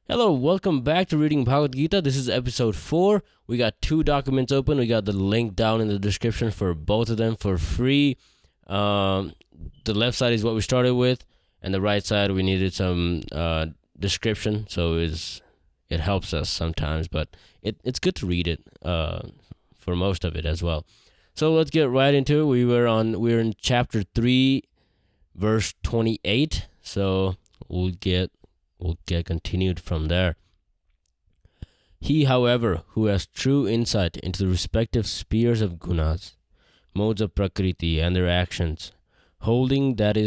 Hello, welcome back to Reading Bhagavad Gita. This is episode 4. We got two documents open. We got the link down in the description for both of them for free. The left side is what we started with, and the right side we needed some description, so it helps us sometimes, but it's good to read it for most of it as well. So let's get right into it. We're in chapter 3, verse 28. So we'll get continued from there. He, however, who has true insight into the respective spheres of gunas, modes of prakriti and their actions, holding that it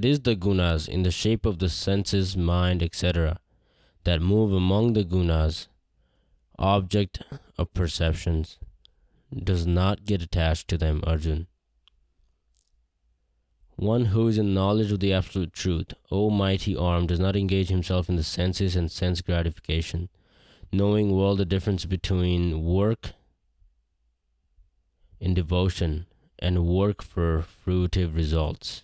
is the gunas in the shape of the senses, mind, etc., that move among the gunas, object of perceptions, does not get attached to them, Arjun. One who is in knowledge of the absolute truth, O mighty arm, does not engage himself in the senses and sense gratification, knowing well the difference between work in devotion and work for fruitive results.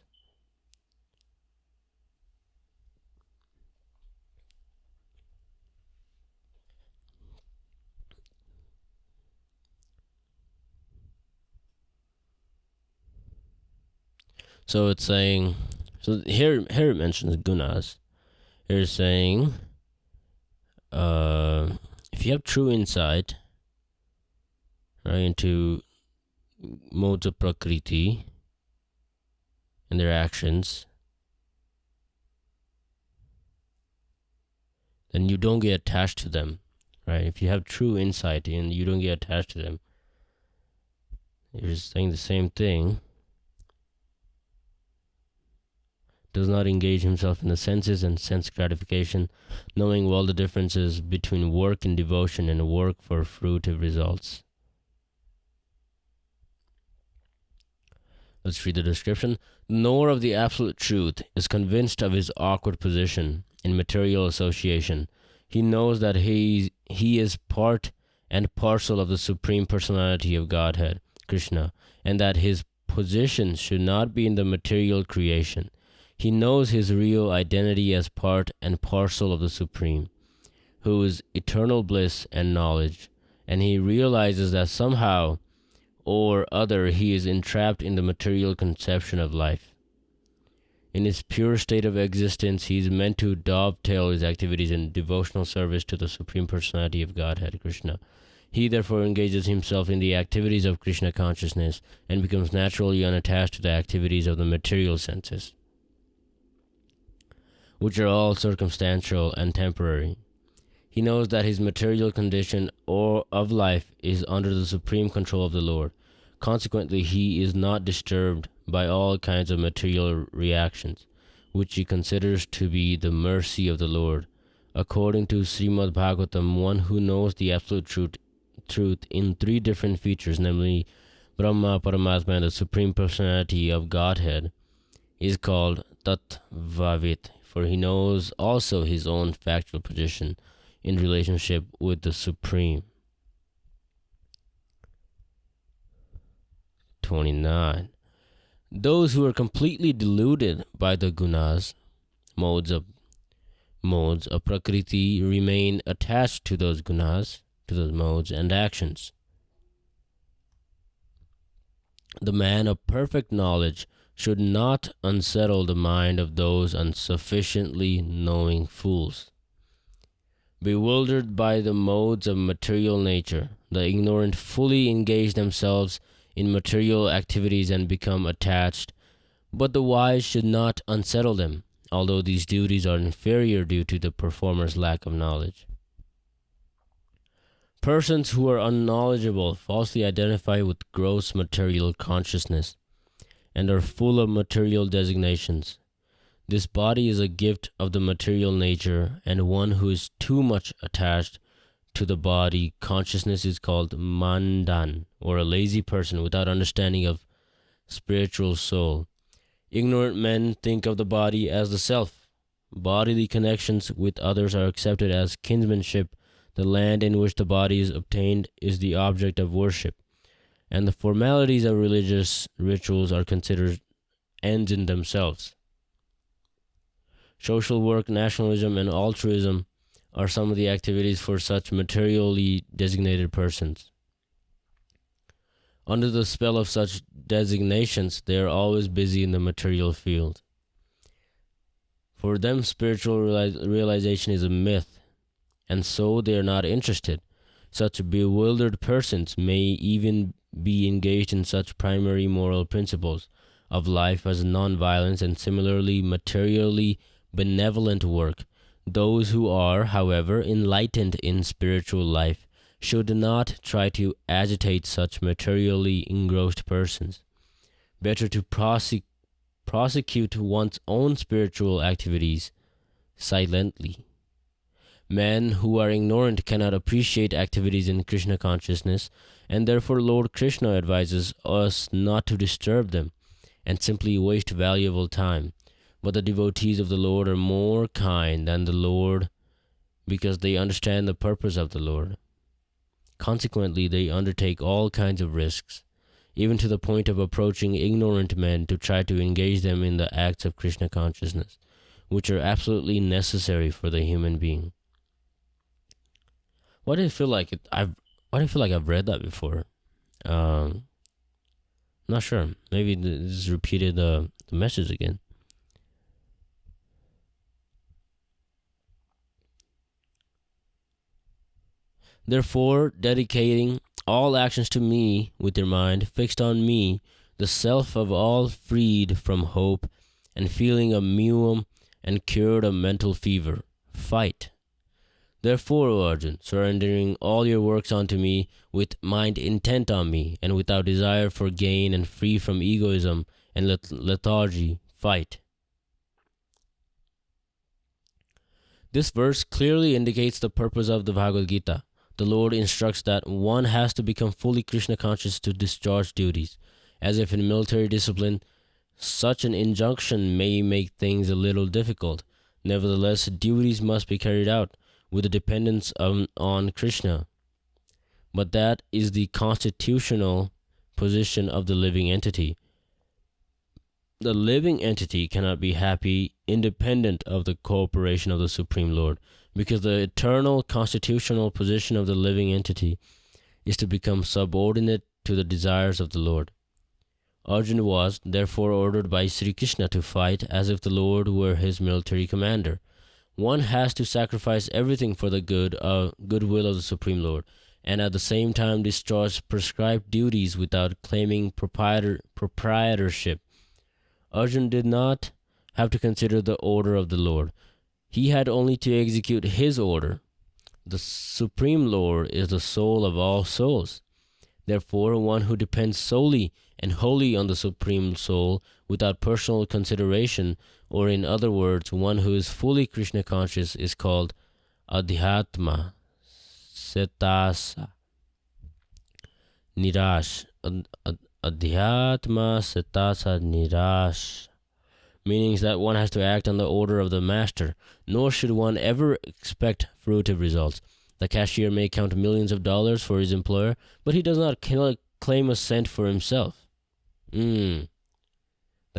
So it's saying, here it mentions gunas. Here it's saying, if you have true insight, right, into modes of prakriti and their actions, then you don't get attached to them, right? If you have true insight and you don't get attached to them, you're just saying the same thing. Does not engage himself in the senses and sense gratification, knowing well the differences between work in devotion and work for fruitive results. Let's read the description. The knower of the absolute truth is convinced of his awkward position in material association. He knows that he is part and parcel of the Supreme Personality of Godhead, Krishna, and that his position should not be in the material creation. He knows his real identity as part and parcel of the Supreme, who is eternal bliss and knowledge, and he realizes that somehow or other he is entrapped in the material conception of life. In his pure state of existence, he is meant to dovetail his activities in devotional service to the Supreme Personality of Godhead, Krishna. He therefore engages himself in the activities of Krishna consciousness and becomes naturally unattached to the activities of the material senses, which are all circumstantial and temporary. He knows that his material condition or of life is under the supreme control of the Lord. Consequently, he is not disturbed by all kinds of material reactions, which he considers to be the mercy of the Lord. According to Srimad Bhagavatam, one who knows the absolute truth in three different features, namely Brahma, Paramatma, and the Supreme Personality of Godhead, is called Tatvavit, for he knows also his own factual position in relationship with the Supreme. 29. Those who are completely deluded by the gunas, modes of prakriti, remain attached to those gunas, to those modes and actions. The man of perfect knowledge should not unsettle the mind of those insufficiently knowing fools. Bewildered by the modes of material nature, the ignorant fully engage themselves in material activities and become attached, but the wise should not unsettle them, although these duties are inferior due to the performer's lack of knowledge. Persons who are unknowledgeable falsely identify with gross material consciousness and are full of material designations. This body is a gift of the material nature, and one who is too much attached to the body consciousness is called mandan, or a lazy person without understanding of spiritual soul. Ignorant men think of the body as the self. Bodily connections with others are accepted as kinsmanship. The land in which the body is obtained is the object of worship, and the formalities of religious rituals are considered ends in themselves. Social work, nationalism, and altruism are some of the activities for such materially designated persons. Under the spell of such designations, they are always busy in the material field. For them, spiritual realization is a myth, and so they are not interested. Such bewildered persons may even be engaged in such primary moral principles of life as non-violence and similarly materially benevolent work. Those who are, however, enlightened in spiritual life should not try to agitate such materially engrossed persons. Better to prosecute one's own spiritual activities silently. Men who are ignorant cannot appreciate activities in Krishna consciousness, and therefore Lord Krishna advises us not to disturb them and simply waste valuable time. But the devotees of the Lord are more kind than the Lord because they understand the purpose of the Lord. Consequently, they undertake all kinds of risks, even to the point of approaching ignorant men to try to engage them in the acts of Krishna consciousness, which are absolutely necessary for the human being. Why do I feel like I've read that before? Not sure. Maybe this repeated the message again. Therefore, dedicating all actions to me with your mind fixed on me, the self of all freed from hope and feeling of muum and cured of mental fever, fight. Therefore, O Arjun, surrendering all your works unto me with mind intent on me and without desire for gain and free from egoism and lethargy, fight. This verse clearly indicates the purpose of the Bhagavad Gita. The Lord instructs that one has to become fully Krishna conscious to discharge duties. As if in military discipline, such an injunction may make things a little difficult. Nevertheless, duties must be carried out with the dependence on Krishna. But that is the constitutional position of the living entity. The living entity cannot be happy independent of the cooperation of the Supreme Lord, because the eternal constitutional position of the living entity is to become subordinate to the desires of the Lord. Arjuna was therefore ordered by Sri Krishna to fight as if the Lord were his military commander. One has to sacrifice everything for the goodwill of the Supreme Lord, and at the same time discharge prescribed duties without claiming proprietorship. Arjuna did not have to consider the order of the Lord. He had only to execute his order. The Supreme Lord is the soul of all souls. Therefore, one who depends solely and wholly on the Supreme Soul without personal consideration, or in other words, one who is fully Krishna conscious, is called Adhyatma Setasa Nirash. Adhyatma Setasa Nirash. Meaning that one has to act on the order of the master, nor should one ever expect fruitive results. The cashier may count millions of dollars for his employer, but he does not claim a cent for himself. The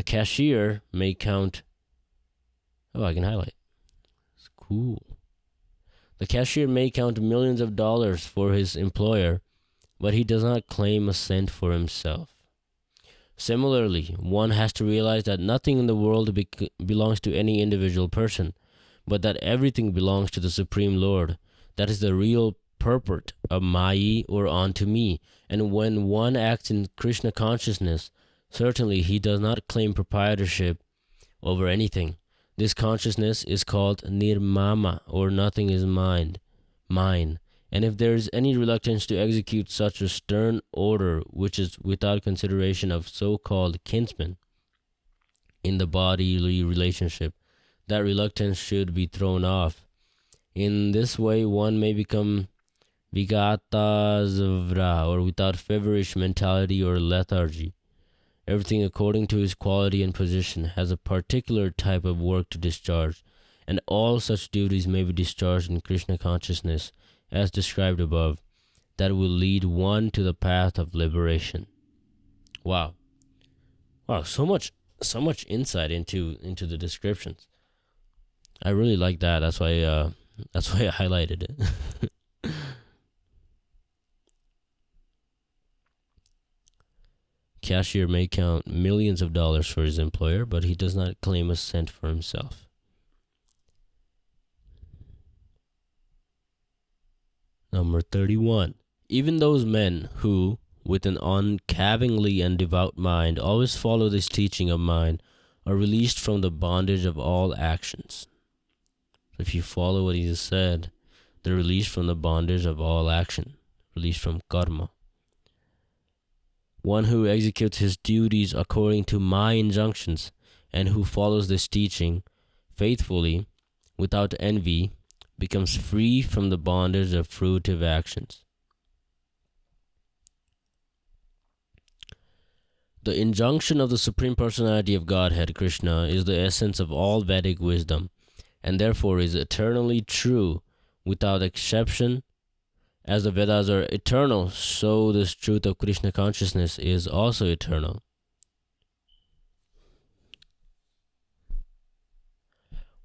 cashier may count... Oh, I can highlight. It's cool. The cashier may count millions of dollars for his employer, but he does not claim a cent for himself. Similarly, one has to realize that nothing in the world belongs to any individual person, but that everything belongs to the Supreme Lord. That is the real purport of Mai or unto me. And when one acts in Krishna consciousness, certainly he does not claim proprietorship over anything. This consciousness is called nirmama, or nothing is mine. And if there is any reluctance to execute such a stern order, which is without consideration of so-called kinsmen in the bodily relationship, that reluctance should be thrown off. In this way, one may become vigatazavra, or without feverish mentality or lethargy. Everything according to his quality and position has a particular type of work to discharge, and all such duties may be discharged in Krishna consciousness, as described above, that will lead one to the path of liberation. Wow, so much insight into the descriptions. I really like that. That's why That's why I highlighted it. Cashier may count millions of dollars for his employer, but he does not claim a cent for himself. Number 31. Even those men who, with an uncavingly and devout mind, always follow this teaching of mine, are released from the bondage of all actions. So if you follow what he just said, they're released from the bondage of all action, released from karma. One who executes his duties according to my injunctions and who follows this teaching faithfully, without envy, becomes free from the bondage of fruitive actions. The injunction of the Supreme Personality of Godhead, Krishna, is the essence of all Vedic wisdom, and therefore is eternally true, without exception. As the Vedas are eternal, so this truth of Krishna consciousness is also eternal.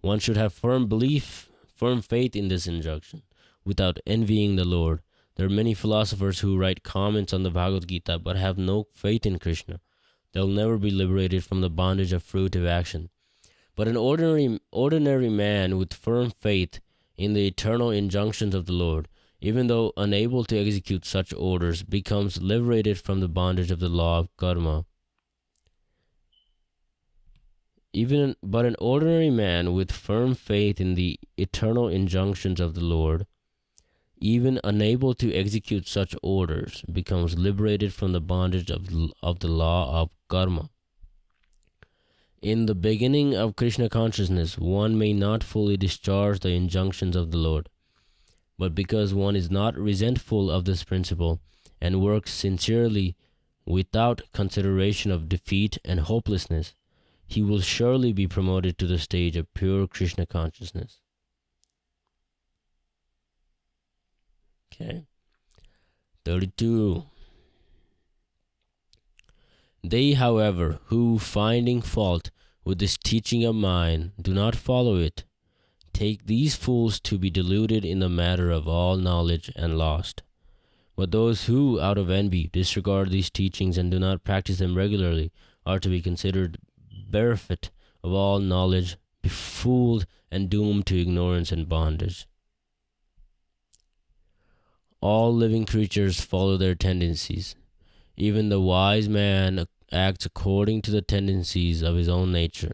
One should have firm belief, firm faith in this injunction, without envying the Lord. There are many philosophers who write comments on the Bhagavad Gita but have no faith in Krishna. They'll never be liberated from the bondage of fruitive action. But an ordinary man with firm faith in the eternal injunctions of the Lord, even though unable to execute such orders, becomes liberated from the bondage of the law of karma. But an ordinary man with firm faith in the eternal injunctions of the Lord, even unable to execute such orders, becomes liberated from the bondage of the law of karma. In the beginning of Krishna consciousness, one may not fully discharge the injunctions of the Lord. But because one is not resentful of this principle and works sincerely without consideration of defeat and hopelessness, he will surely be promoted to the stage of pure Krishna consciousness. Okay. 32. They, however, who, finding fault with this teaching of mine, do not follow it, take these fools to be deluded in the matter of all knowledge and lost. But those who, out of envy, disregard these teachings and do not practice them regularly, are to be considered bereft of all knowledge, befooled, and doomed to ignorance and bondage. All living creatures follow their tendencies. Even the wise man acts according to the tendencies of his own nature.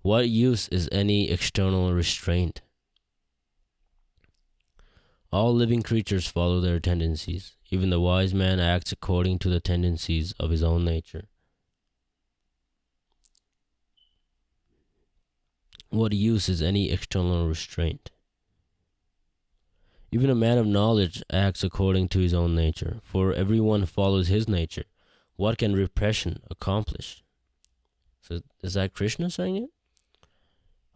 What use is any external restraint? All living creatures follow their tendencies. Even the wise man acts according to the tendencies of his own nature. What use is any external restraint? Even a man of knowledge acts according to his own nature, for everyone follows his nature. What can repression accomplish? So is that Krishna saying it?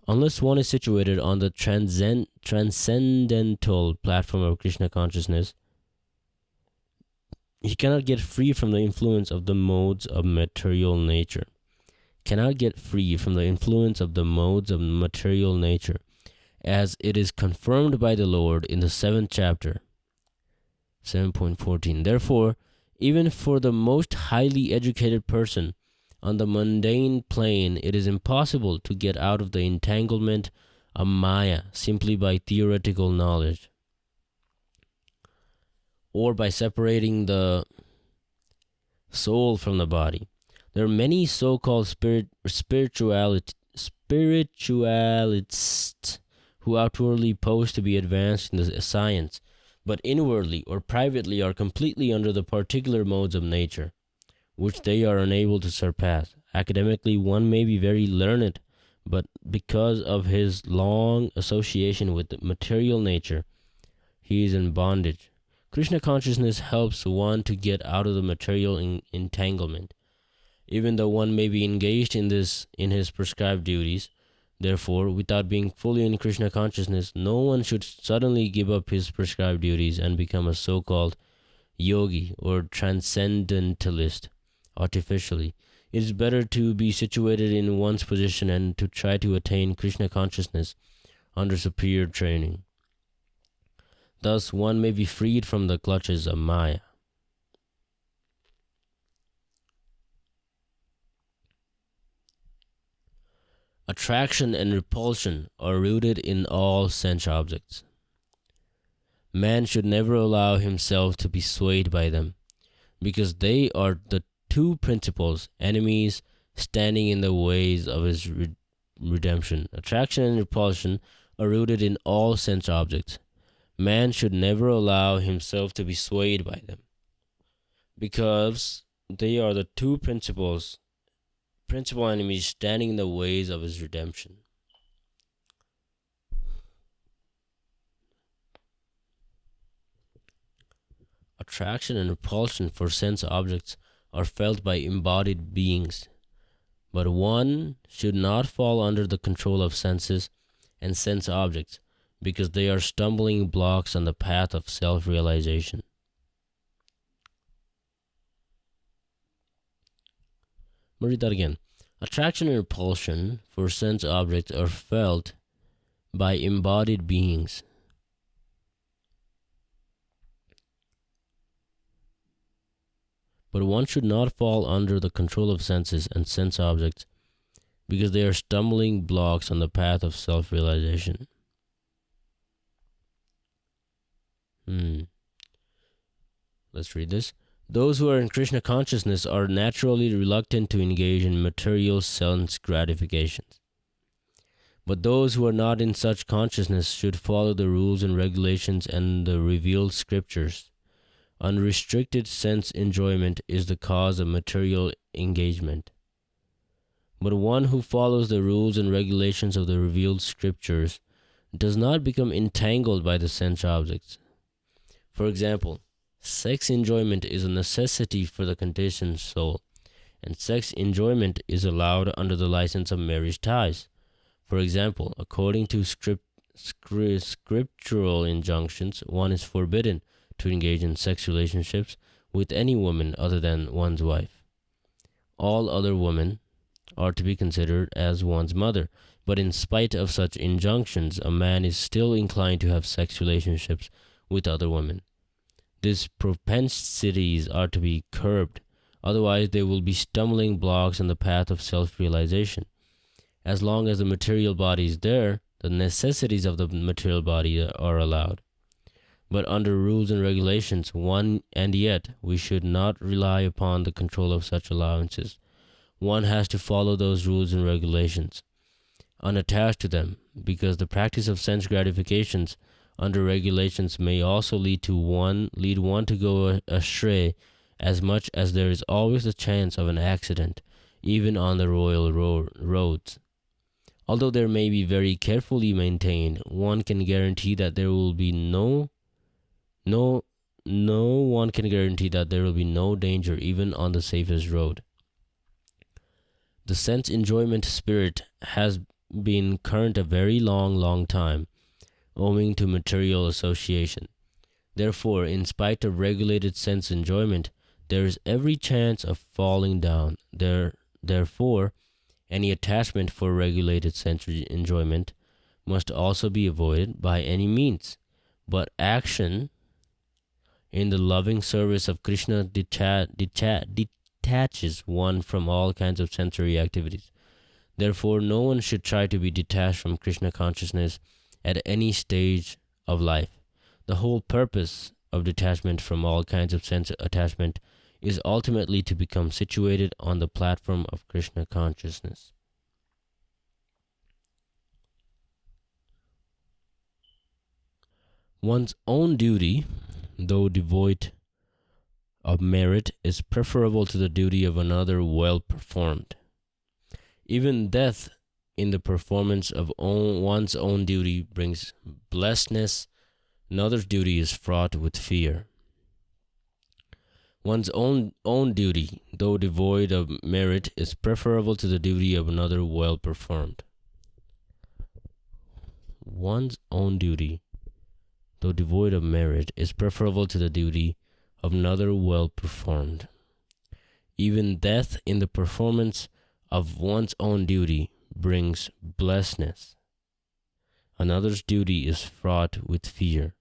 Unless one is situated on the transcendental platform of Krishna consciousness, he cannot get free from the influence of the modes of material nature. Cannot get free from the influence of the modes of material nature, as it is confirmed by the Lord in the 7th chapter, 7.14. Therefore, even for the most highly educated person, on the mundane plane, it is impossible to get out of the entanglement of Maya simply by theoretical knowledge, or by separating the soul from the body. There are many so-called spiritualists who outwardly pose to be advanced in the science, but inwardly or privately are completely under the particular modes of nature, which they are unable to surpass. Academically, one may be very learned, but because of his long association with the material nature, he is in bondage. Krishna consciousness helps one to get out of the material entanglement. Even though one may be engaged in his prescribed duties, therefore, without being fully in Krishna consciousness, no one should suddenly give up his prescribed duties and become a so-called yogi or transcendentalist artificially. It is better to be situated in one's position and to try to attain Krishna consciousness under superior training. Thus, one may be freed from the clutches of Maya. Attraction and repulsion are rooted in all sense objects. Man should never allow himself to be swayed by them, because they are the two principles, enemies, standing in the ways of his redemption. Attraction and repulsion are rooted in all sense objects. Man should never allow himself to be swayed by them, because they are the two principal enemies standing in the ways of his redemption. Attraction and repulsion for sense objects are felt by embodied beings, but one should not fall under the control of senses and sense objects, because they are stumbling blocks on the path of self-realization. I'll read that again. Attraction and repulsion for sense objects are felt by embodied beings, but one should not fall under the control of senses and sense objects, because they are stumbling blocks on the path of self-realization. Let's read this. Those who are in Krishna consciousness are naturally reluctant to engage in material sense gratifications. But those who are not in such consciousness should follow the rules and regulations and the revealed scriptures. Unrestricted sense enjoyment is the cause of material engagement. But one who follows the rules and regulations of the revealed scriptures does not become entangled by the sense objects. For example, sex enjoyment is a necessity for the conditioned soul, and sex enjoyment is allowed under the license of marriage ties. For example, according to scriptural injunctions, one is forbidden to engage in sex relationships with any woman other than one's wife. All other women are to be considered as one's mother, but in spite of such injunctions, a man is still inclined to have sex relationships with other women. These propensities are to be curbed, otherwise they will be stumbling blocks on the path of self-realization. As long as the material body is there, the necessities of the material body are allowed. But under rules and regulations, and yet we should not rely upon the control of such allowances. One has to follow those rules and regulations, unattached to them, because the practice of sense gratifications under regulations may also lead one to go astray, as much as there is always the chance of an accident, even on the royal roads. Although they may be very carefully maintained, one can guarantee that there will be no danger even on the safest road. The sense enjoyment spirit has been current a very long time, owing to material association. Therefore, in spite of regulated sense enjoyment, there is every chance of falling down. Therefore, any attachment for regulated sense enjoyment must also be avoided by any means. But action in the loving service of Krishna detaches one from all kinds of sensory activities. Therefore, no one should try to be detached from Krishna consciousness at any stage of life. The whole purpose of detachment from all kinds of sense attachment is ultimately to become situated on the platform of Krishna consciousness. One's own duty, though devoid of merit, is preferable to the duty of another well performed. Even death in the performance of one's own duty brings blessedness. Another's duty is fraught with fear. One's own duty, though devoid of merit, is preferable to the duty of another well performed. One's own duty, though devoid of merit, is preferable to the duty of another well performed. Even death in the performance of one's own duty brings blessedness. Another's duty is fraught with fear.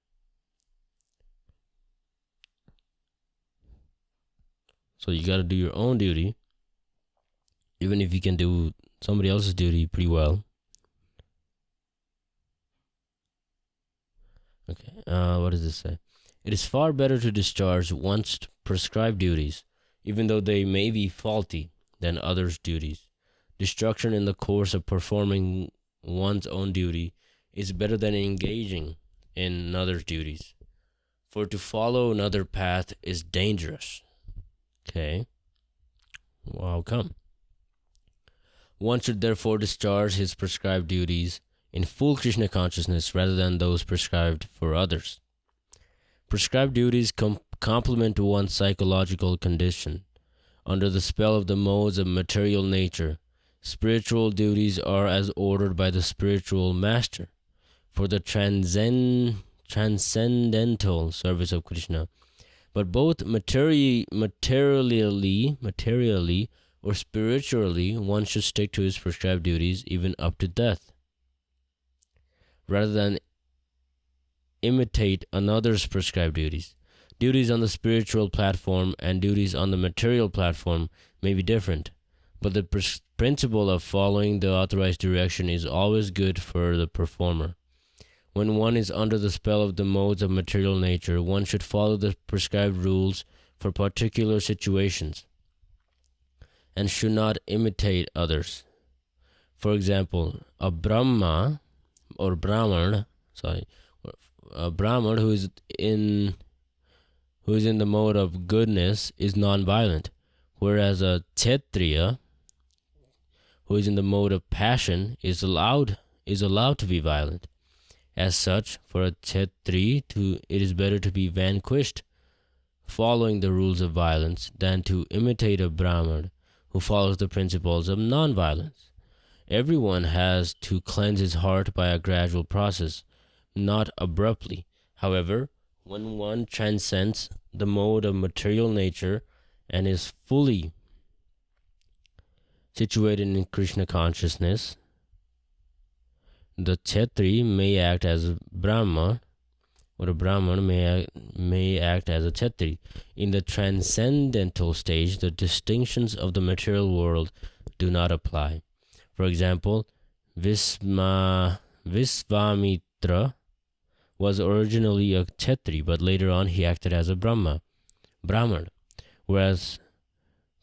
So you got to do your own duty, even if you can do somebody else's duty pretty well. Okay, what does this say? It is far better to discharge one's prescribed duties, even though they may be faulty, than others' duties. Destruction in the course of performing one's own duty is better than engaging in another's duties. For to follow another path is dangerous. Okay. Well, how come? One should therefore discharge his prescribed duties in full Krishna consciousness rather than those prescribed for others. Prescribed duties complement one's psychological condition. Under the spell of the modes of material nature, spiritual duties are as ordered by the spiritual master for the transcendental service of Krishna. But both materially or spiritually, one should stick to his prescribed duties even up to death, rather than imitate another's prescribed duties. Duties on the spiritual platform and duties on the material platform may be different, but the principle of following the authorized direction is always good for the performer. When one is under the spell of the modes of material nature, one should follow the prescribed rules for particular situations and should not imitate others. For example, a Brahman who is in the mode of goodness is non-violent, whereas a Kshatriya who is in the mode of passion is allowed to be violent. As such, for a Kshatriya it is better to be vanquished following the rules of violence than to imitate a Brahman who follows the principles of non-violence. Everyone has to cleanse his heart by a gradual process, not abruptly. However, when one transcends the mode of material nature and is fully situated in Krishna consciousness, the Kshatriya may act as a Brahma, or a Brahman may act as a Kshatriya. In the transcendental stage, the distinctions of the material world do not apply. For example, Visvamitra was originally a Kshatriya, but later on he acted as a Brahman, whereas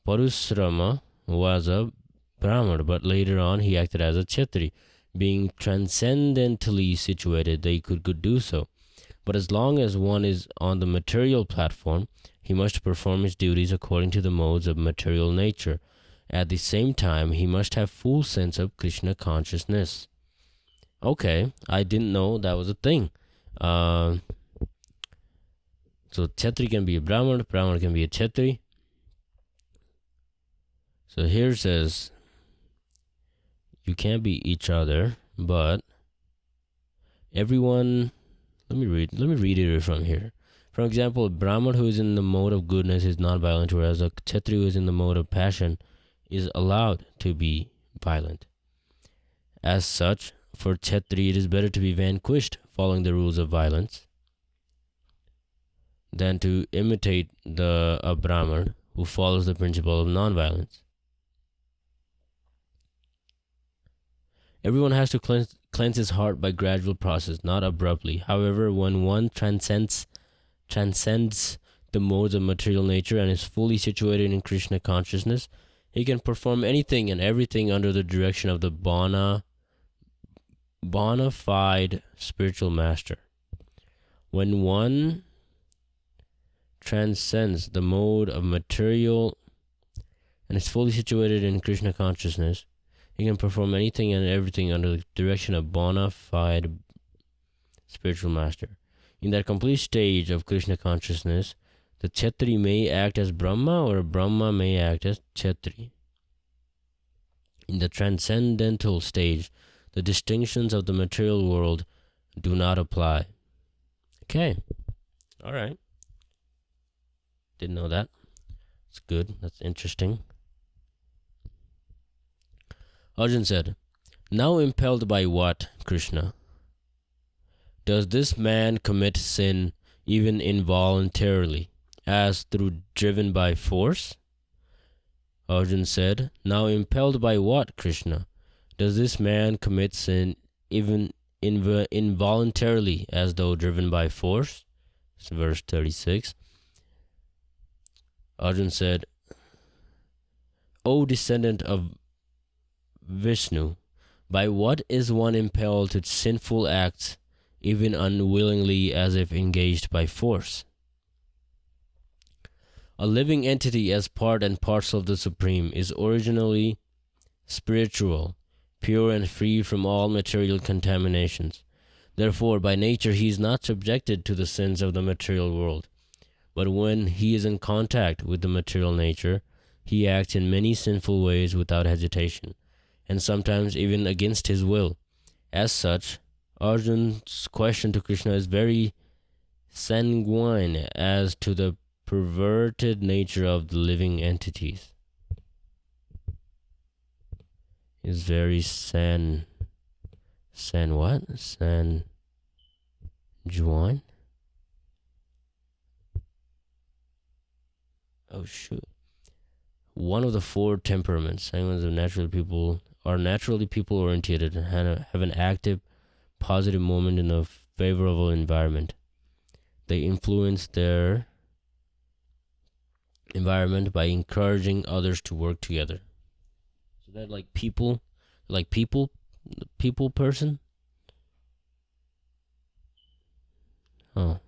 Parashrama was a Brahman, but later on he acted as a Kshatriya. Being transcendentally situated, they could do so. But as long as one is on the material platform, he must perform his duties according to the modes of material nature. At the same time, he must have full sense of Krishna consciousness. Okay, I didn't know that was a thing. So Kshatriya can be a Brahman can be a Kshatriya. So here it says, you can't be each other, but everyone. Let me read it from here. For example, a Brahman who is in the mode of goodness is non-violent, whereas a Kshatriya who is in the mode of passion is allowed to be violent. As such, for Kshatriya it is better to be vanquished following the rules of violence than to imitate a Brahman who follows the principle of non-violence. Everyone has to cleanse his heart by gradual process, not abruptly. However, when one transcends the modes of material nature and is fully situated in Krishna consciousness, he can perform anything and everything under the direction of the bona fide spiritual master. When one transcends the mode of material and is fully situated in Krishna consciousness, he can perform anything and everything under the direction of bona fide spiritual master. In that complete stage of Krishna consciousness, the Kshatriya may act as Brahma or a Brahma may act as Kshatriya. In the transcendental stage, the distinctions of the material world do not apply. Okay. All right. Didn't know that. That's good. That's interesting. Arjun said, now impelled by what, Krishna? Does this man commit sin even involuntarily, as through driven by force? Arjun said, "Now impelled by what, Krishna? Does this man commit sin even involuntarily, as though driven by force?" It's verse 36. Arjun said, "O descendant of Vishnu, by what is one impelled to sinful acts, even unwillingly, as if engaged by force? A living entity, as part and parcel of the Supreme, is originally spiritual, pure and free from all material contaminations. Therefore, by nature, he is not subjected to the sins of the material world. But when he is in contact with the material nature, he acts in many sinful ways without hesitation, and sometimes even against his will. As such, Arjun's question to Krishna is very sanguine as to the perverted nature of the living entities." Is very sanguine? Oh shoot. One of the four temperaments. Sanguines are naturally people oriented and have an active, positive moment in a favorable environment. They influence their environment by encouraging others to work together. So that people person. Oh.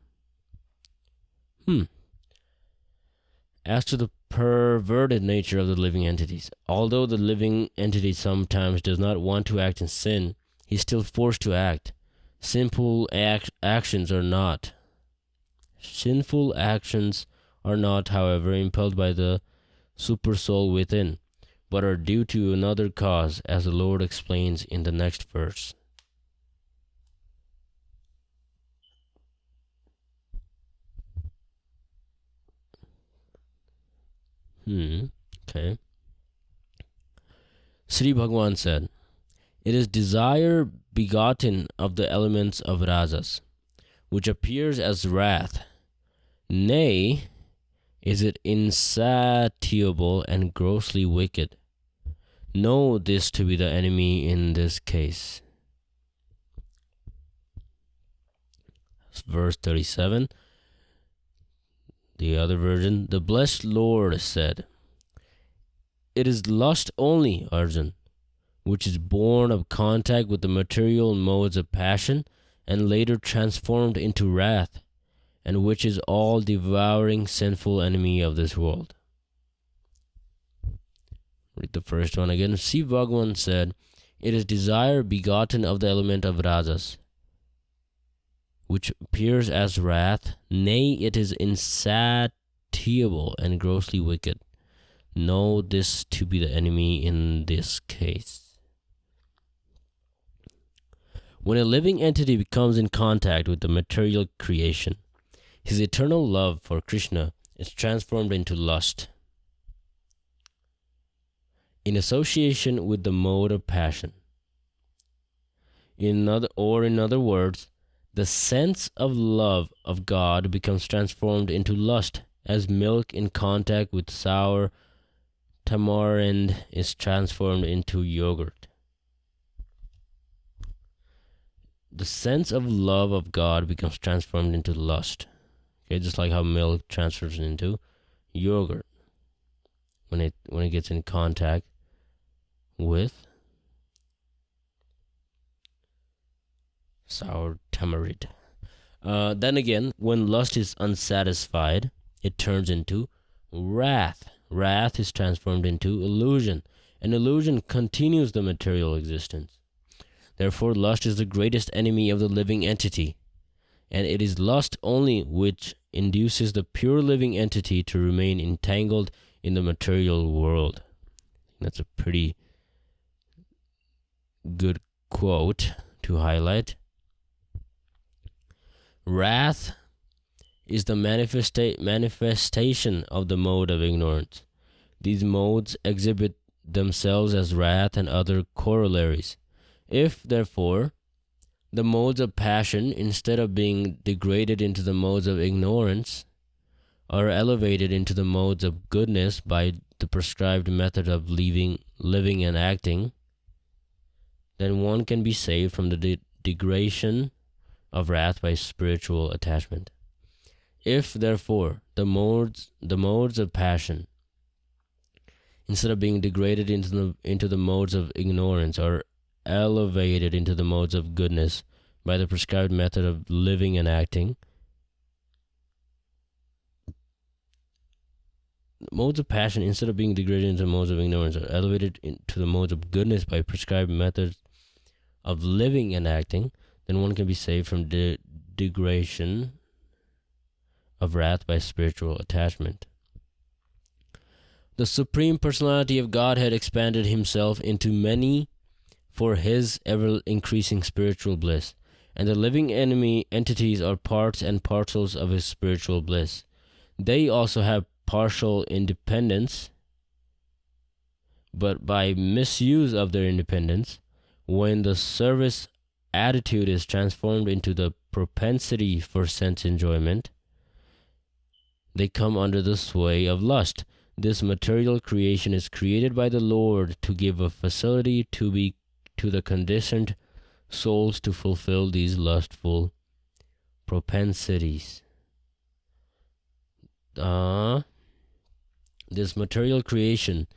As to the perverted nature of the living entities, although the living entity sometimes does not want to act in sin, he is still forced to act. Sinful actions are not, however, impelled by the supersoul within, but are due to another cause, as the Lord explains in the next verse. Okay. Sri Bhagavan said, "It is desire begotten of the elements of rajas, which appears as wrath. Nay, is it insatiable and grossly wicked. Know this to be the enemy in this case." Verse 37. The other version, the blessed Lord said, "It is lust only, Arjun, which is born of contact with the material modes of passion and later transformed into wrath, and which is all-devouring sinful enemy of this world." Read the first one again. Sri Bhagavan said, "It is desire begotten of the element of rajas, which appears as wrath. Nay, it is insatiable and grossly wicked. Know this to be the enemy in this case." When a living entity becomes in contact with the material creation, his eternal love for Krishna is transformed into lust, in association with the mode of passion. In other words, the sense of love of God becomes transformed into lust, as milk in contact with sour tamarind is transformed into yogurt. The sense of love of God becomes transformed into lust. Okay, just like how milk transfers into yogurt when it gets in contact with sour tamarind. Then again, when lust is unsatisfied, it turns into wrath. Wrath is transformed into illusion, and illusion continues the material existence. Therefore, lust is the greatest enemy of the living entity, and it is lust only which induces the pure living entity to remain entangled in the material world. That's a pretty good quote to highlight. Wrath is the manifestation of the mode of ignorance. These modes exhibit themselves as wrath and other corollaries. If, therefore, the modes of passion, instead of being degraded into the modes of ignorance, are elevated into the modes of goodness by the prescribed method of living and acting, then one can be saved from the degradation of wrath by spiritual attachment. If, therefore, the modes of passion, instead of being degraded into the modes of ignorance, are elevated into the modes of goodness by the prescribed method of living and acting, modes of passion, instead of being degraded into the modes of ignorance, are elevated into the modes of goodness by prescribed methods of living and acting, then one can be saved from degradation of wrath by spiritual attachment. The Supreme Personality of Godhead expanded himself into many for his ever-increasing spiritual bliss, and the living entities are parts and parcels of his spiritual bliss. They also have partial independence, but by misuse of their independence, when the service attitude is transformed into the propensity for sense enjoyment, they come under the sway of lust. This material creation is created by the Lord to give a facility to the conditioned souls to fulfill these lustful propensities. This material creation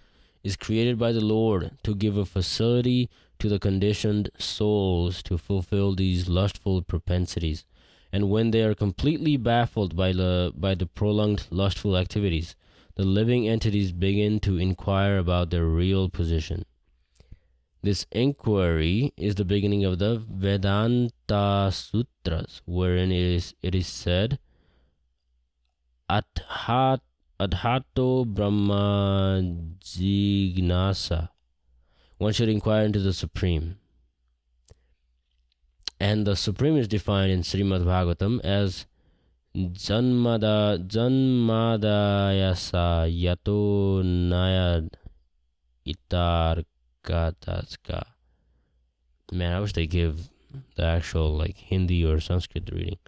is created by the Lord to give a facility to the conditioned souls to fulfill these lustful propensities. And when they are completely baffled by the prolonged lustful activities, the living entities begin to inquire about their real position. This inquiry is the beginning of the Vedanta Sutras, wherein it is said, Adhato Brahma Jignasa. One should inquire into the Supreme. And the Supreme is defined in Srimad Bhagavatam as Janmadayasa Yato Nayad Itarkataska. Man, I wish they give the actual Hindi or Sanskrit reading.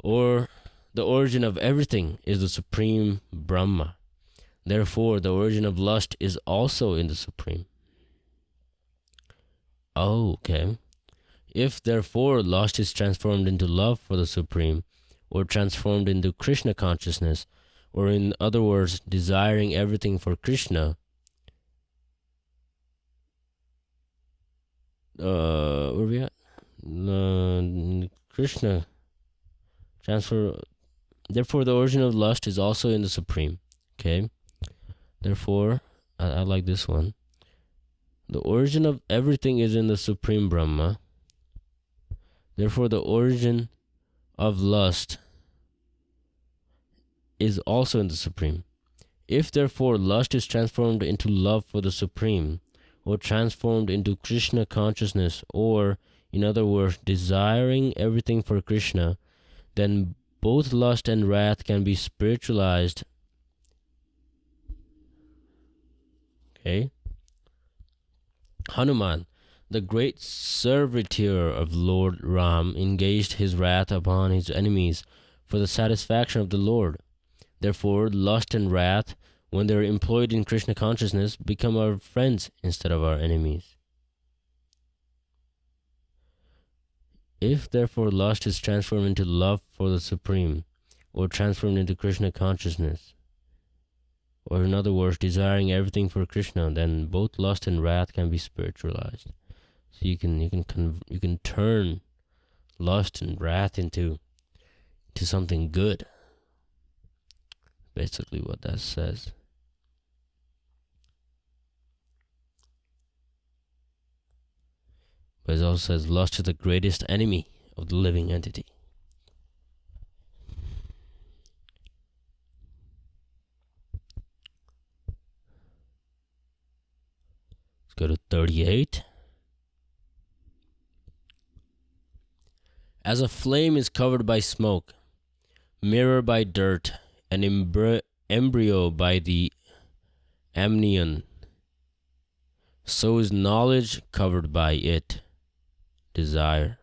Or the origin of everything is the Supreme Brahma. Therefore, the origin of lust is also in the Supreme. Oh, okay. If, therefore, lust is transformed into love for the Supreme, or transformed into Krishna consciousness, or in other words, desiring everything for Krishna, where are we at? Krishna transfer. Therefore, the origin of lust is also in the Supreme. Okay. Therefore, I like this one. The origin of everything is in the Supreme Brahma. Therefore, the origin of lust is also in the Supreme. If, therefore, lust is transformed into love for the Supreme, or transformed into Krishna consciousness, or, in other words, desiring everything for Krishna, then both lust and wrath can be spiritualized. Okay? Hanuman, the great servitor of Lord Ram, engaged his wrath upon his enemies for the satisfaction of the Lord. Therefore, lust and wrath, when they are employed in Krishna consciousness, become our friends instead of our enemies. If, therefore, lust is transformed into love for the Supreme, or transformed into Krishna consciousness, or in other words, desiring everything for Krishna, then both lust and wrath can be spiritualized. So you can turn lust and wrath into something good. Basically, what that says. But it also says lust is the greatest enemy of the living entity. Let's go to 38. As a flame is covered by smoke, mirror by dirt, and embryo by the amnion, so is knowledge covered by it, desire.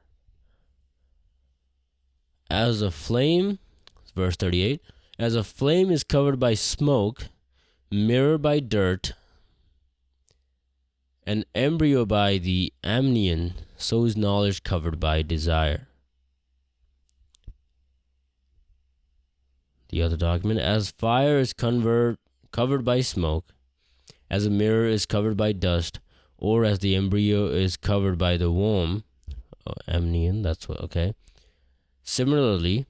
As a flame, verse 38, as a flame is covered by smoke, mirror by dirt, an embryo by the amnion, so is knowledge covered by desire. The other document, as fire is covered by smoke, as a mirror is covered by dust, or as the embryo is covered by the womb, amnion, that's what, okay. Similarly,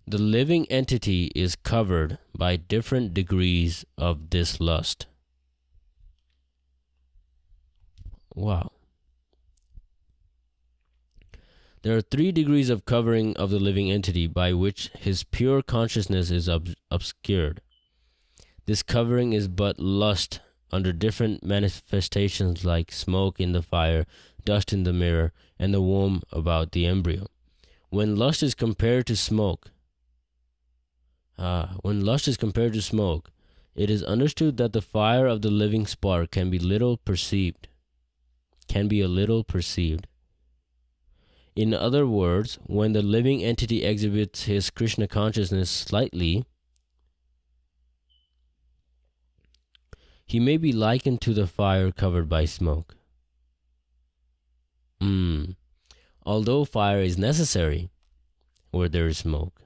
the living entity is covered by different degrees of this lust. Wow. There are 3 degrees of covering of the living entity by which his pure consciousness is obscured. This covering is but lust under different manifestations like smoke in the fire, dust in the mirror, and the womb about the embryo. When lust is compared to smoke, it is understood that the fire of the living spark can be a little perceived. In other words, when the living entity exhibits his Krishna consciousness slightly, he may be likened to the fire covered by smoke. Although fire is necessary where there is smoke,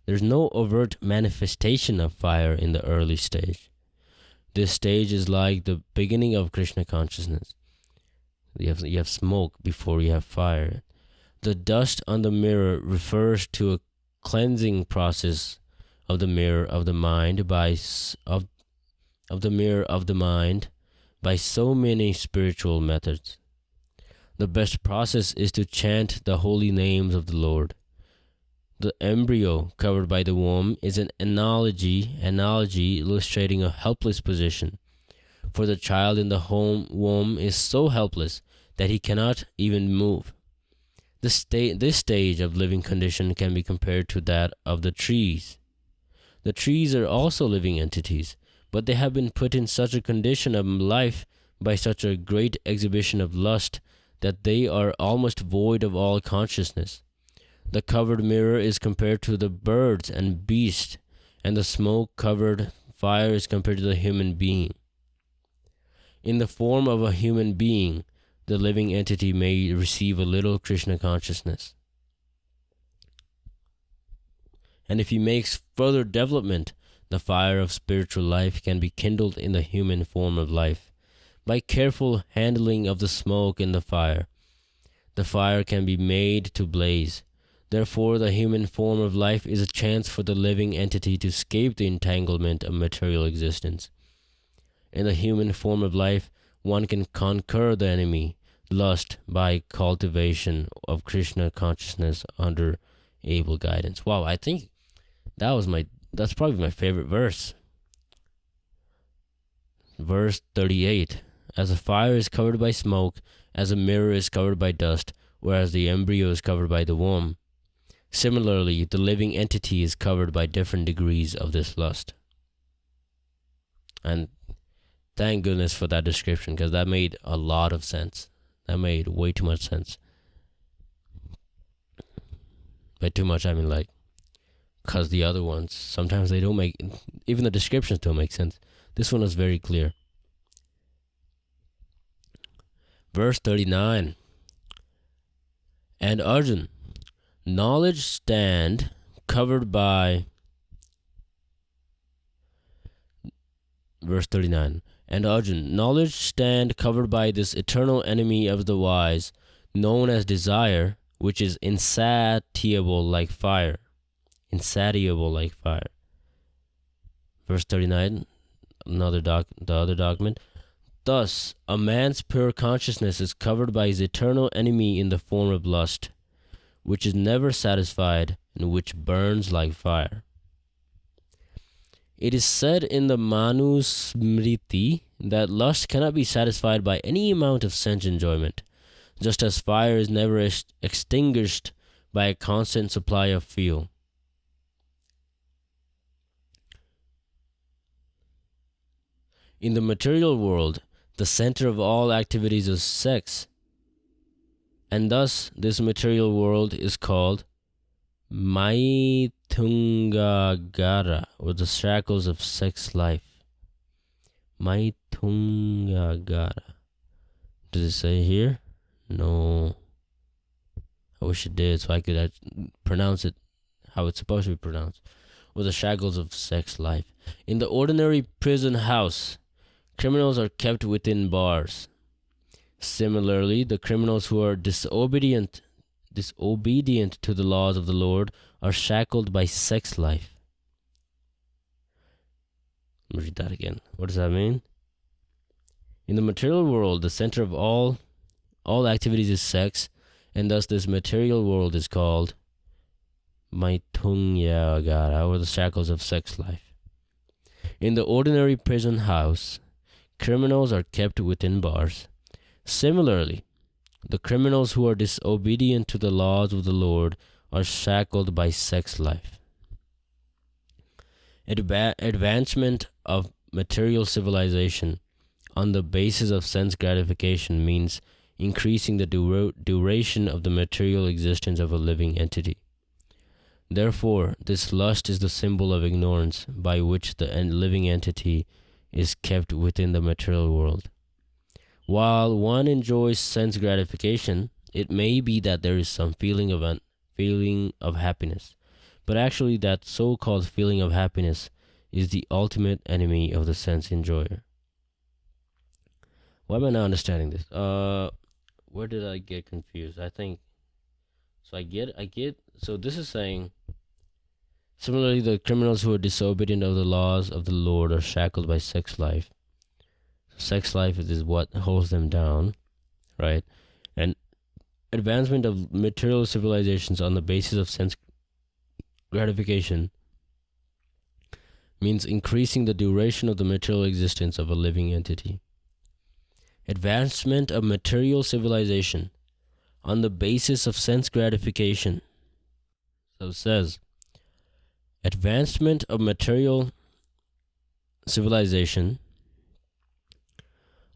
there's no overt manifestation of fire in the early stage. This stage is like the beginning of Krishna consciousness. You have smoke before you have fire. The dust on the mirror refers to a cleansing process of the mirror of the mind by so many spiritual methods. The best process is to chant the holy names of the Lord. The embryo covered by the womb is an analogy illustrating a helpless position. For the child in the womb is so helpless that he cannot even move. This stage of living condition can be compared to that of the trees. The trees are also living entities, but they have been put in such a condition of life by such a great exhibition of lust that they are almost void of all consciousness. The covered mirror is compared to the birds and beasts, and the smoke-covered fire is compared to the human being. In the form of a human being, the living entity may receive a little Krishna consciousness. And if he makes further development, the fire of spiritual life can be kindled in the human form of life. By careful handling of the smoke in the fire can be made to blaze. Therefore, the human form of life is a chance for the living entity to escape the entanglement of material existence. In the human form of life, one can conquer the enemy, lust, by cultivation of Krishna consciousness under able guidance. Wow, I think that's probably my favorite verse. Verse 38. As a fire is covered by smoke, as a mirror is covered by dust, whereas the embryo is covered by the womb, similarly, the living entity is covered by different degrees of this lust. And thank goodness for that description, because that made a lot of sense. That made way too much sense. By too much, I mean like, because the other ones, sometimes they don't make, even the descriptions don't make sense. This one is very clear. Verse 39. And Arjun, knowledge stand covered by... Verse 39. And Arjun, knowledge stand covered by this eternal enemy of the wise, known as desire, which is insatiable like fire. Insatiable like fire. Verse 39, the other document. Thus, a man's pure consciousness is covered by his eternal enemy in the form of lust, which is never satisfied and which burns like fire. It is said in the Manu Smriti that lust cannot be satisfied by any amount of sense enjoyment, just as fire is never extinguished by a constant supply of fuel. In the material world, the center of all activities is sex, and thus this material world is called Maithungagara, or the shackles of sex life. Maithungagara. Does it say here? No. I wish it did so I could pronounce it how it's supposed to be pronounced. Or the shackles of sex life. In the ordinary prison house, criminals are kept within bars. Similarly, the criminals who are disobedient to the laws of the Lord are shackled by sex life. Let me read that again. What does that mean? In the material world, the center of all activities is sex, and thus this material world is called Maithungagara, or the shackles of sex life. In the ordinary prison house, criminals are kept within bars. Similarly, the criminals who are disobedient to the laws of the Lord are shackled by sex life. Advancement of material civilization on the basis of sense gratification means increasing the duration of the material existence of a living entity. Therefore, this lust is the symbol of ignorance by which the living entity is kept within the material world. While one enjoys sense gratification, it may be that there is some feeling of happiness, but actually that so-called feeling of happiness is the ultimate enemy of the sense enjoyer. Why am I not understanding this? Where did I get confused? I think so. So this is saying, similarly, the criminals who are disobedient of the laws of the Lord are shackled by sex life. Sex life is what holds them down, right? And advancement of material civilizations on the basis of sense gratification means increasing the duration of the material existence of a living entity. Advancement of material civilization on the basis of sense gratification. So it says, advancement of material civilization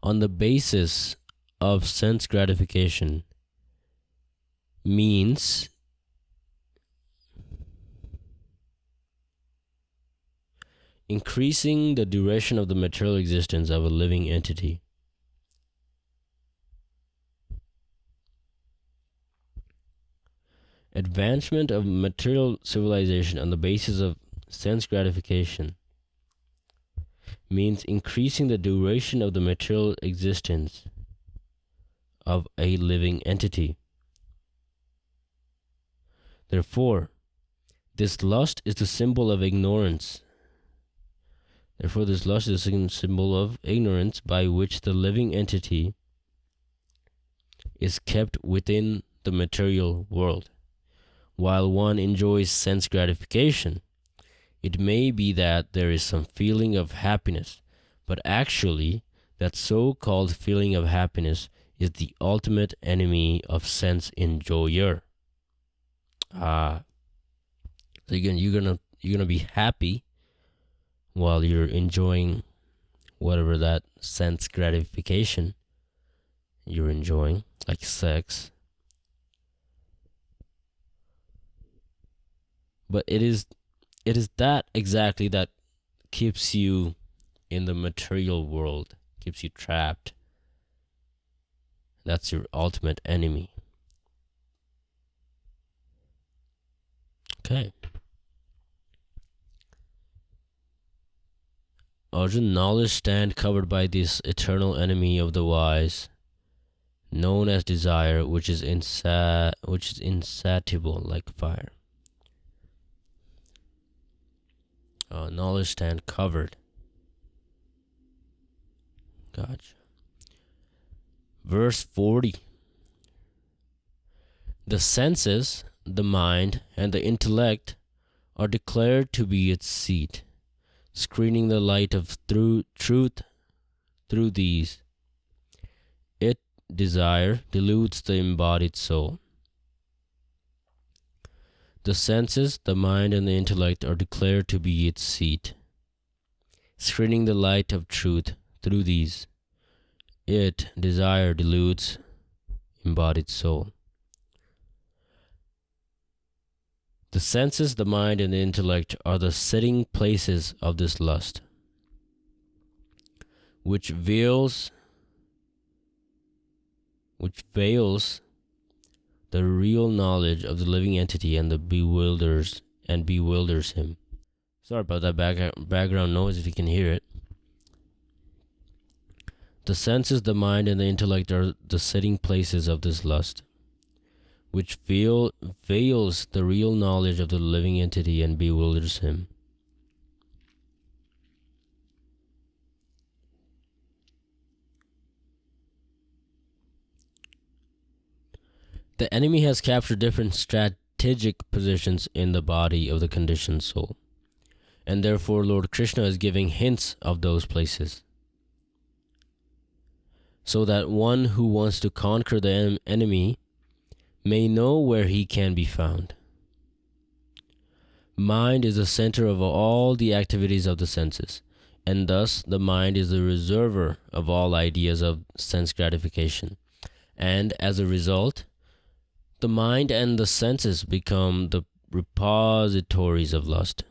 on the basis of sense gratification means increasing the duration of the material existence of a living entity. Advancement of material civilization on the basis of sense gratification means increasing the duration of the material existence of a living entity. Therefore, this lust is the symbol of ignorance. By which the living entity is kept within the material world. While one enjoys sense gratification, it may be that there is some feeling of happiness, but actually, that so-called feeling of happiness is the ultimate enemy of sense enjoyer. So you're gonna be happy while you're enjoying whatever that sense gratification you're enjoying, like sex. But it is that exactly that keeps you in the material world, keeps you trapped. That's your ultimate enemy. Okay. Arjun, knowledge stand covered by this eternal enemy of the wise, known as desire, which is insatiable like fire. Knowledge stand covered. Gotcha. Verse 40. The senses, the mind, and the intellect are declared to be its seat, screening the light of truth through these. It, desire, deludes the embodied soul. The senses, the mind, and the intellect are declared to be its seat, screening the light of truth through these. It, desire, deludes embodied soul. The senses, the mind, and the intellect are the sitting places of this lust, which veils the real knowledge of the living entity and bewilders him. Sorry about that background noise if you can hear it. The senses, the mind, and the intellect are the sitting places of this lust, which veils the real knowledge of the living entity and bewilders him. The enemy has captured different strategic positions in the body of the conditioned soul, and therefore Lord Krishna is giving hints of those places, so that one who wants to conquer the enemy may know where he can be found. Mind is the center of all the activities of the senses, and thus the mind is the reservoir of all ideas of sense gratification. And as a result, the mind and the senses become the repositories of lust.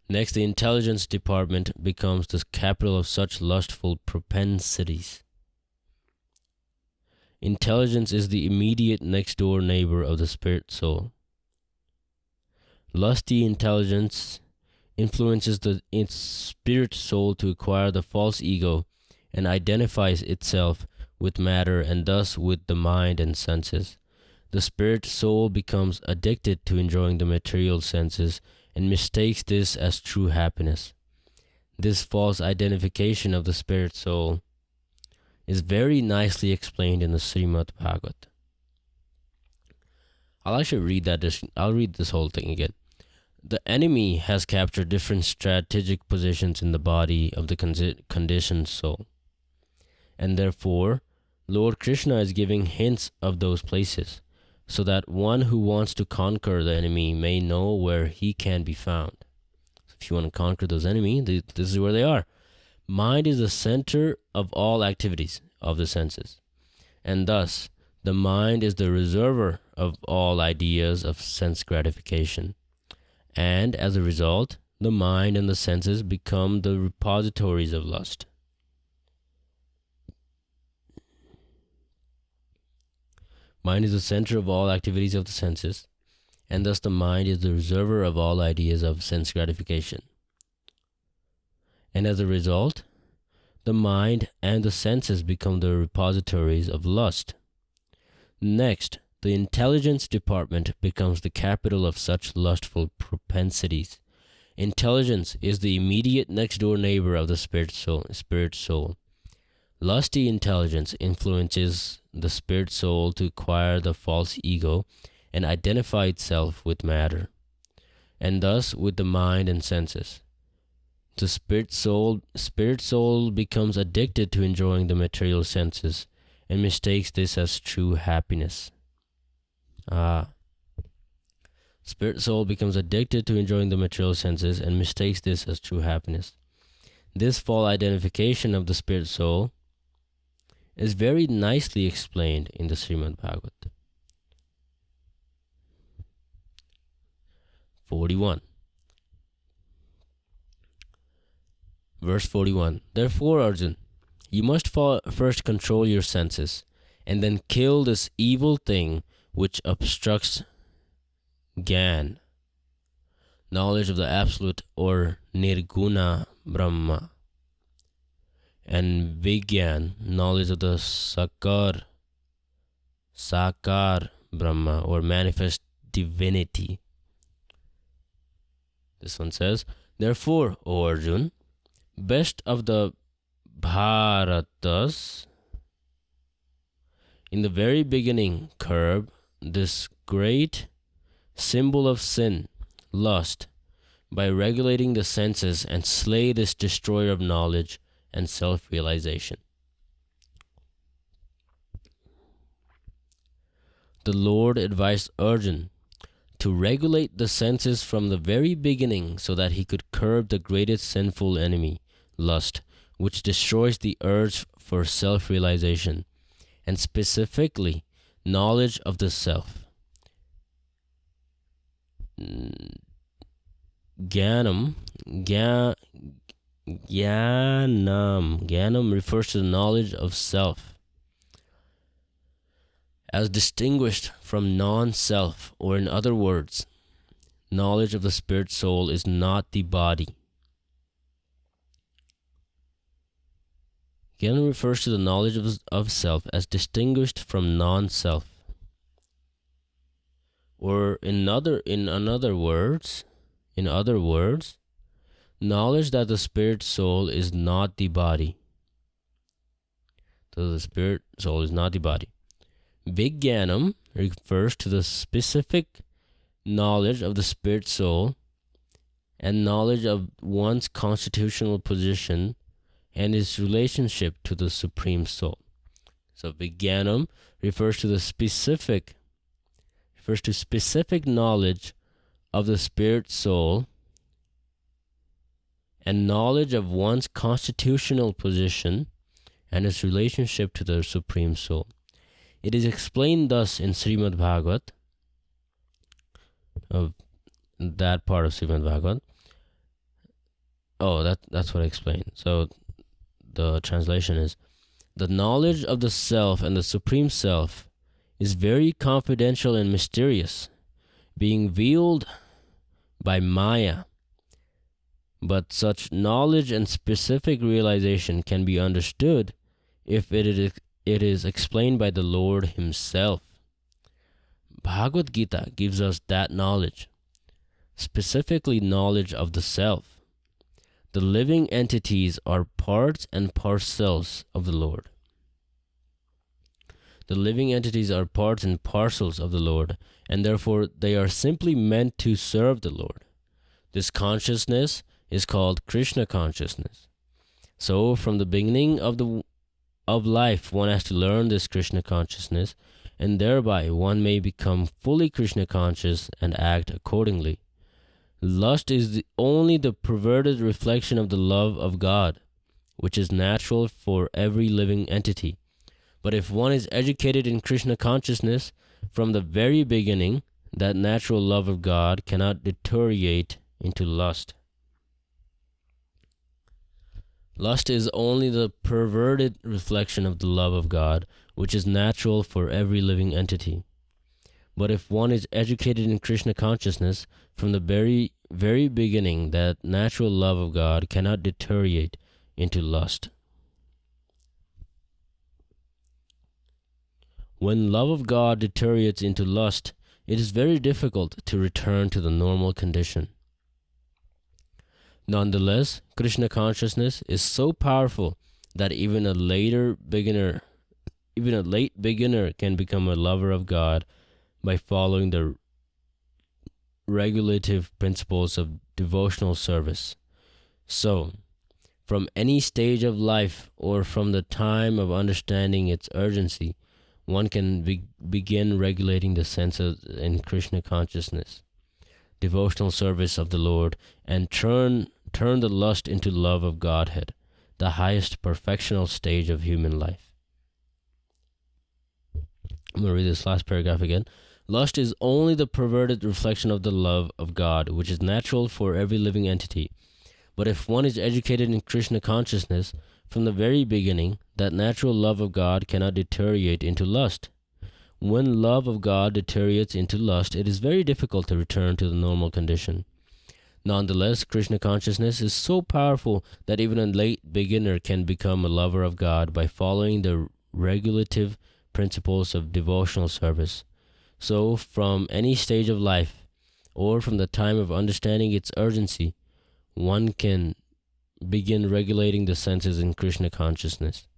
Next, the intelligence department becomes the capital of such lustful propensities. Intelligence is the immediate next-door neighbor of the spirit soul. Lusty intelligence influences the spirit soul to acquire the false ego and identifies itself with matter and thus with the mind and senses. The spirit soul becomes addicted to enjoying the material senses and mistakes this as true happiness. This false identification of the spirit soul is very nicely explained in the Srimad Bhagavad. I'll actually read that. I'll read this whole thing again. The enemy has captured different strategic positions in the body of the conditioned soul, and therefore Lord Krishna is giving hints of those places, so that one who wants to conquer the enemy may know where he can be found. So if you want to conquer those enemies, this is where they are. Mind is the center of all activities of the senses, and thus the mind is the reservoir of all ideas of sense gratification. And as a result, the mind and the senses become the repositories of lust. Mind is the center of all activities of the senses, and thus the mind is the reservoir of all ideas of sense gratification. And as a result, the mind and the senses become the repositories of lust. Next, the intelligence department becomes the capital of such lustful propensities. Intelligence is the immediate next-door neighbor of the spirit soul. Lusty intelligence influences the spirit soul to acquire the false ego and identify itself with matter, and thus with the mind and senses. The spirit soul becomes addicted to enjoying the material senses and mistakes this as true happiness. Spirit soul becomes addicted to enjoying the material senses and mistakes this as true happiness. This false identification of the spirit soul is very nicely explained in the Srimad Bhagavad. 41. Verse 41. Therefore, Arjun, you must first control your senses, and then kill this evil thing which obstructs Gyan, knowledge of the Absolute or Nirguna Brahma, and Vigyan, knowledge of the Sakar Brahma or manifest divinity. This one says, therefore, O Arjun, best of the Bharatas, in the very beginning curb this great symbol of sin, lust, by regulating the senses and slay this destroyer of knowledge and self-realization. The Lord advised Arjun to regulate the senses from the very beginning so that he could curb the greatest sinful enemy, lust, which destroys the urge for self-realization, and specifically knowledge of the self. Jnanam, Jnanam refers to the knowledge of self as distinguished from non-self, or in other words, knowledge of the spirit soul is not the body. Jnana refers to the knowledge of self as distinguished from non-self, or in other words, knowledge that the spirit soul is not the body. So the spirit soul is not the body. Vijnanam refers to the specific knowledge of the spirit soul and knowledge of one's constitutional position and its relationship to the Supreme Soul. So Vijnanam refers to specific knowledge of the spirit soul and knowledge of one's constitutional position and its relationship to the Supreme Soul. It is explained thus in Srimad Bhagavad, of that part of Srimad Bhagavad. Oh, that's what I explained. So the translation is, the knowledge of the self and the Supreme Self is very confidential and mysterious, being veiled by Maya. But such knowledge and specific realization can be understood if it is explained by the Lord Himself. Bhagavad Gita gives us that knowledge, specifically knowledge of the self. The living entities are parts and parcels of the Lord. The living entities are parts and parcels of the Lord, and therefore they are simply meant to serve the Lord. This consciousness is called Krishna consciousness. So from the beginning of life, one has to learn this Krishna consciousness, and thereby one may become fully Krishna conscious and act accordingly. Lust is only the perverted reflection of the love of God, which is natural for every living entity. But if one is educated in Krishna consciousness from the very beginning, that natural love of God cannot deteriorate into lust. Lust is only the perverted reflection of the love of God, which is natural for every living entity. But if one is educated in Krishna consciousness from the very, very beginning, that natural love of God cannot deteriorate into lust. When love of God deteriorates into lust, it is very difficult to return to the normal condition. Nonetheless, Krishna consciousness is so powerful that even a late beginner can become a lover of God by following the regulative principles of devotional service. So, from any stage of life or from the time of understanding its urgency, one can begin regulating the senses in Krishna consciousness, devotional service of the Lord, and turn the lust into love of Godhead, the highest perfectional stage of human life. I'm going to read this last paragraph again. Lust is only the perverted reflection of the love of God, which is natural for every living entity. But if one is educated in Krishna consciousness from the very beginning, that natural love of God cannot deteriorate into lust. When love of God deteriorates into lust, it is very difficult to return to the normal condition. Nonetheless, Krishna consciousness is so powerful that even a late beginner can become a lover of God by following the regulative principles of devotional service. So, from any stage of life, or from the time of understanding its urgency, one can begin regulating the senses in Krishna consciousness,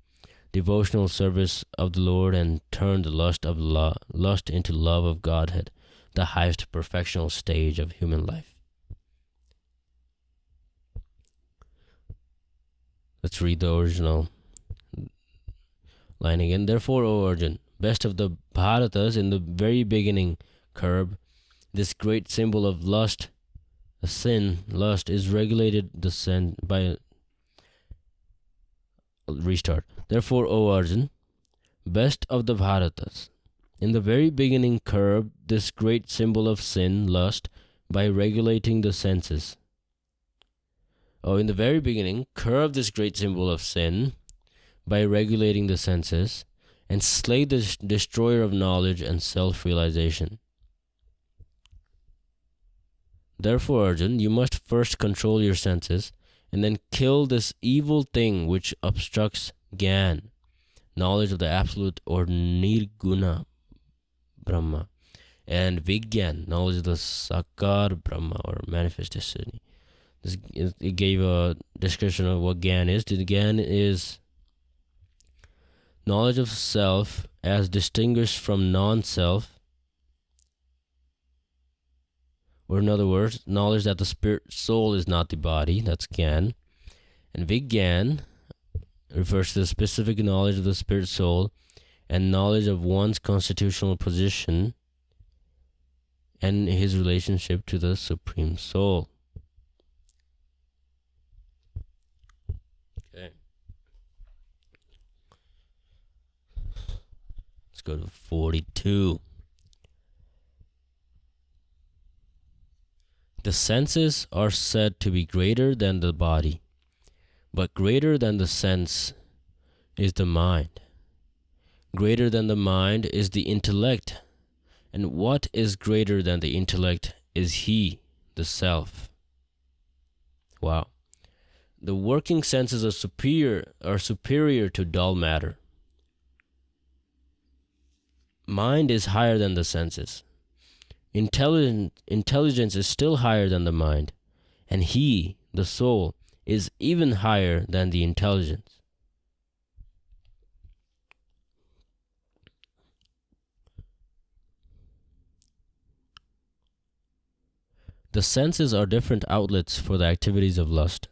devotional service of the Lord, and turn the lust into love of Godhead, the highest perfectional stage of human life. Let's read the original line again. Therefore, O Arjun, best of the Bharatas, in the very beginning, curb this great symbol of lust. A sin, lust, is regulated the sin by restart. Therefore, O Arjun, best of the Bharatas, in the very beginning curb this great symbol of sin, lust, by regulating the senses. in the very beginning, curb this great symbol of sin by regulating the senses, and slay the destroyer of knowledge and self-realization. Therefore, Arjun, you must first control your senses, and then kill this evil thing which obstructs Gyan, knowledge of the absolute or Nirguna Brahma, and Vigyan, knowledge of the Sakar Brahma or manifest destiny. It gave a description of what Gyan is. Gyan is knowledge of self as distinguished from non-self, or in other words, knowledge that the spirit soul is not the body. That's Gyan. And Vigyan refers to the specific knowledge of the spirit soul and knowledge of one's constitutional position and his relationship to the Supreme Soul. Okay. Let's go to 42. The senses are said to be greater than the body, but greater than the sense is the mind. Greater than the mind is the intellect, and what is greater than the intellect is he, the self. Wow. The working senses are superior to dull matter. Mind is higher than the senses. Intelligence is still higher than the mind, and he, the soul, is even higher than the intelligence. The senses are different outlets for the activities of lust.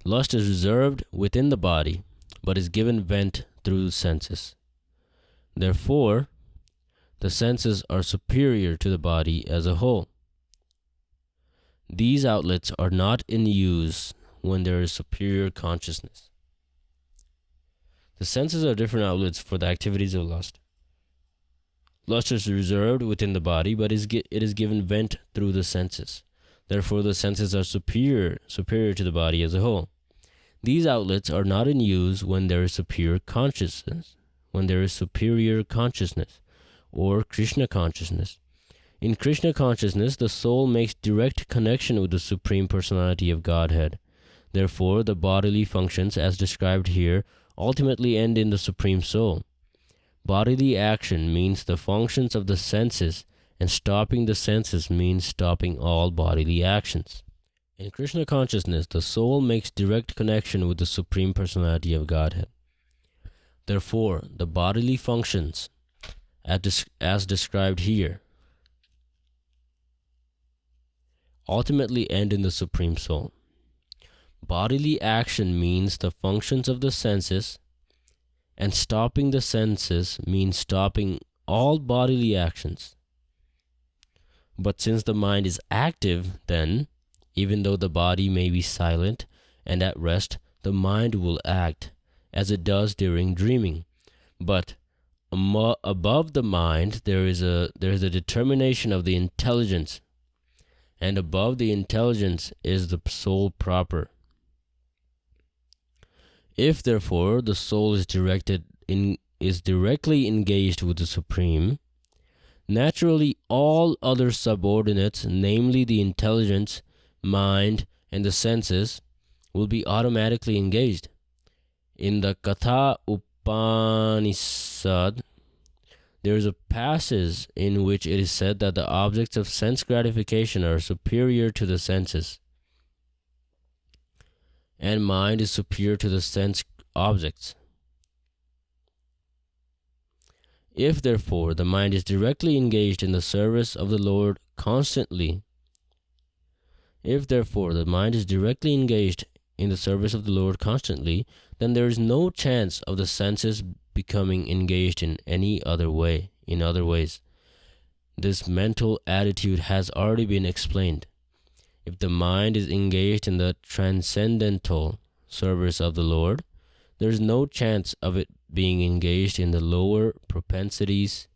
Lust is reserved within the body, but is given vent through the senses. Therefore, the senses are superior to the body as a whole. These outlets are not in use when there is superior consciousness. The senses are different outlets for the activities of lust. Lust is reserved within the body, but it is given vent through the senses. Therefore, the senses are superior to the body as a whole. These outlets are not in use when there is superior consciousness, or Krishna consciousness. In Krishna consciousness, the soul makes direct connection with the Supreme Personality of Godhead. Therefore, the bodily functions, as described here, ultimately end in the Supreme Soul. Bodily action means the functions of the senses, and stopping the senses means stopping all bodily actions. In Krishna consciousness, the soul makes direct connection with the Supreme Personality of Godhead. Therefore, the bodily functions, as described here, ultimately end in the Supreme Soul. Bodily action means the functions of the senses, and stopping the senses means stopping all bodily actions. But since the mind is active, then, even though the body may be silent and at rest, the mind will act, as it does during dreaming. But above the mind, there is a determination of the intelligence, and above the intelligence is the soul proper. If therefore the soul is directly engaged with the Supreme, naturally all other subordinates, namely the intelligence, mind, and the senses, will be automatically engaged. In the Katha Upanishad, there is a passage in which it is said that the objects of sense gratification are superior to the senses, and mind is superior to the sense objects. If therefore the mind is directly engaged in the service of the Lord constantly, then there is no chance of the senses becoming engaged in any other way, in other ways. This mental attitude has already been explained. If the mind is engaged in the transcendental service of the Lord, there is no chance of it being engaged in the lower propensities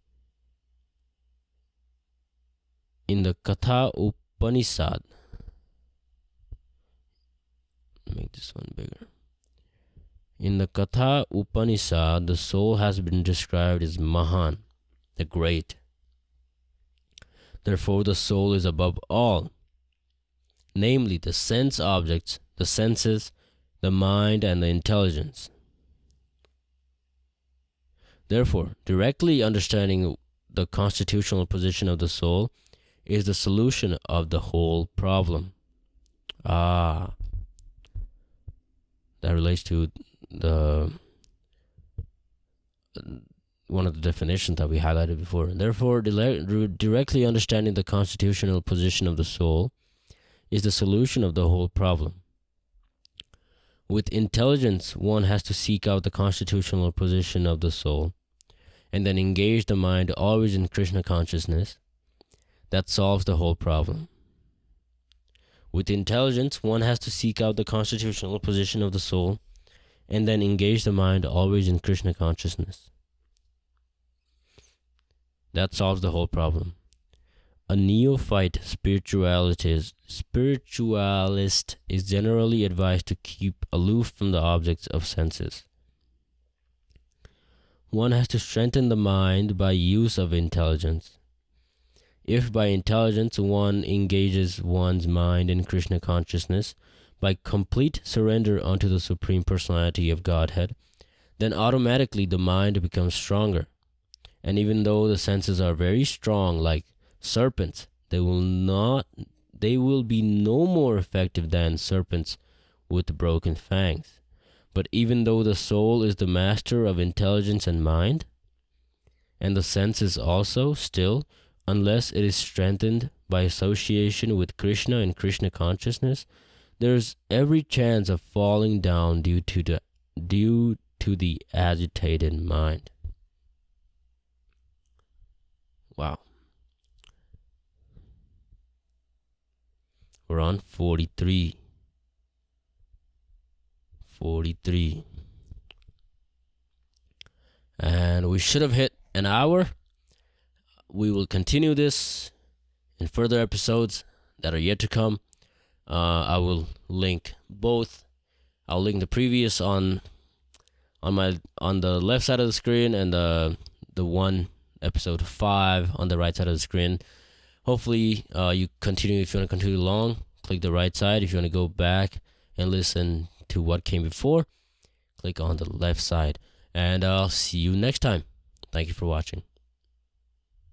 in the Katha Upanishad, make this one bigger. In the Katha Upanishad, the soul has been described as Mahan, the great. Therefore, the soul is above all, namely the sense objects, the senses, the mind, and the intelligence. Therefore, directly understanding the constitutional position of the soul is the solution of the whole problem. That relates to the one of the definitions that we highlighted before. Therefore, directly understanding the constitutional position of the soul is the solution of the whole problem. With intelligence, one has to seek out the constitutional position of the soul and then engage the mind always in Krishna consciousness. That solves the whole problem. With intelligence, one has to seek out the constitutional position of the soul and then engage the mind always in Krishna consciousness. That solves the whole problem. A neophyte spiritualist is generally advised to keep aloof from the objects of senses. One has to strengthen the mind by use of intelligence. If by intelligence one engages one's mind in Krishna consciousness by complete surrender unto the Supreme Personality of Godhead, then automatically the mind becomes stronger. And even though the senses are very strong, like serpents, they will be no more effective than serpents with broken fangs. But even though the soul is the master of intelligence and mind, and the senses also, still, unless it is strengthened by association with Krishna and Krishna consciousness, there's every chance of falling down due to the agitated mind. Wow. We're on 43. And we should have hit an hour. We will continue this in further episodes that are yet to come. I will link both. I'll link the previous on the left side of the screen and the one episode 5 on the right side of the screen. Hopefully you continue. If you want to continue along, click the right side. If you want to go back and listen to what came before, click on the left side. And I'll see you next time. Thank you for watching.